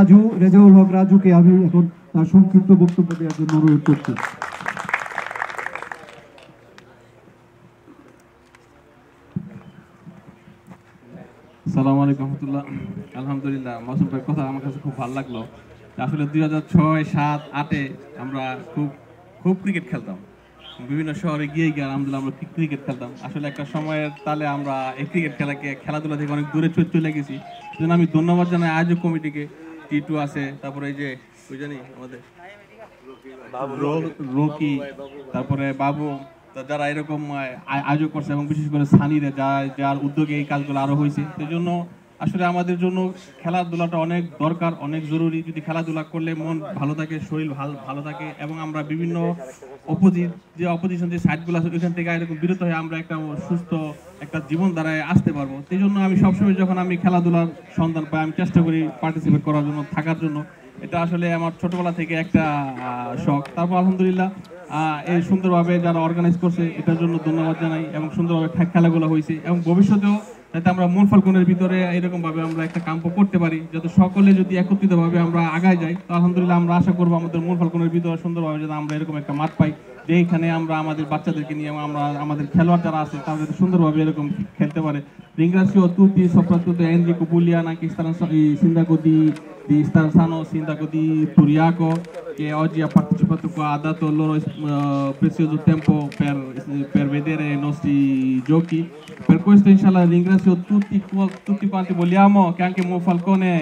রাজু, রেজাউল হক রাজুকে আমি এখন তার সংক্ষিপ্ত বক্তব্য দেওয়ার জন্য অনুরোধ করছি। আসসালামু আলাইকুম রহমতুল্লাহ। আলহামদুলিল্লাহ, মাসুম ভাইয়ের কথা আমার কাছে খুব ভালো লাগলো। আসলে 2006, 7, 8-এ আমরা খুব ক্রিকেট খেলতাম। বিভিন্ন শহরে গিয়ে আলহামদুলিল্লাহ আমরা ক্রিকেট খেলতাম। আসলে একটা সময়ের তালে আমরা এই ক্রিকেট খেলাধুলা থেকে অনেক দূরে চলে গেছি। সেজন্য আমি ধন্যবাদ জানাই আয়োজক কমিটিকে। টিটু আছে, তারপরে এই যে ওই জানি আমাদের রকি, তারপরে বাবু, যারা এরকম আয়োজক করছে এবং বিশেষ করে সানিরে যার উদ্যোগে এই কাজগুলো আরো হয়েছে। সেই জন্য আসলে আমাদের জন্য খেলাধুলাটা অনেক দরকার, অনেক জরুরি। যদি খেলাধুলা করলে মন ভালো থাকে, শরীর ভালো থাকে এবং আমরা বিভিন্ন অপোজিশন যে সাইডগুলো আছে ওইখান থেকে এরকম বিরত হয়ে আমরা একটা সুস্থ একটা জীবন দ্বারায় আসতে পারবো। সেই জন্য আমি সবসময় যখন আমি খেলাধুলার সন্ধান পাই আমি চেষ্টা করি পার্টিসিপেট করার জন্য, থাকার জন্য। এটা আসলে আমার ছোটবেলা থেকে একটা শখ। তারপর আলহামদুলিল্লাহ এই সুন্দরভাবে যারা অর্গানাইজ করছে এটার জন্য ধন্যবাদ জানাই এবং সুন্দরভাবে খেলাগুলো হয়েছে এবং ভবিষ্যতেও যাতে আমরা মূল ফাল্গুনের ভিতরে এরকম ভাবে আমরা একটা ক্যাম্প করতে পারি, যাতে সকলে যদি একত্রিত ভাবে আমরা আগায় যাই। তো আলহামদুলিল্লাহ আমরা আশা করবো আমাদের মূল ফাল্গুনের ভিতরে সুন্দরভাবে যাতে আমরা এরকম একটা মাঠ পাই, যেখানে আমরা আমাদের বাচ্চাদেরকে নিয়ে আমরা আমাদের খেলোয়াড় যারা আছে তারা যাতে সুন্দরভাবে এরকম খেলতে পারে। Ringrazio tutti, soprattutto Enrico Bugliana che il sindaco di Starsano, sindaco di Turiaco, che oggi ha partecipato qua, ha dato il loro prezioso tempo per vedere i nostri giochi. Per questo inshallah ringrazio tutti quanti. Vogliamo che anche Monfalcone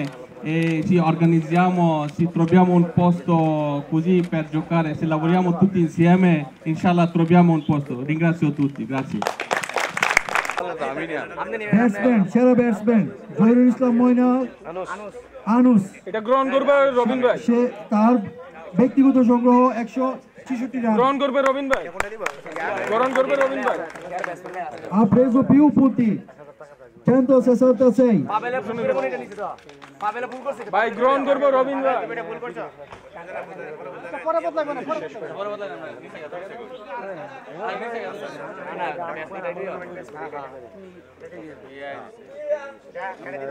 ci organizziamo, ci troviamo un posto così per giocare, se lavoriamo tutti insieme inshallah troviamo un posto. Ringrazio tutti, grazie. Batsman, সেরা batsman Zahirul ইসলাম ময়না আনুস, এটা গ্রহণ করবে রবিন ভাই। সে তার ব্যক্তিগত সংগ্রহ 166 run গ্রহণ করবে রবিন ভাই। গ্রহণ করবে রবিন ভাই। Ha preso più punti, 166. ভাই গ্রহণ করবে রবিন ভাই।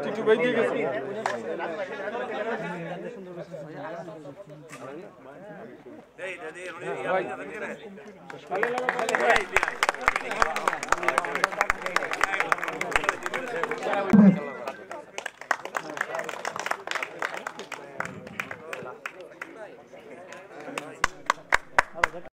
টিটু ভাই দিয়ে গেছে।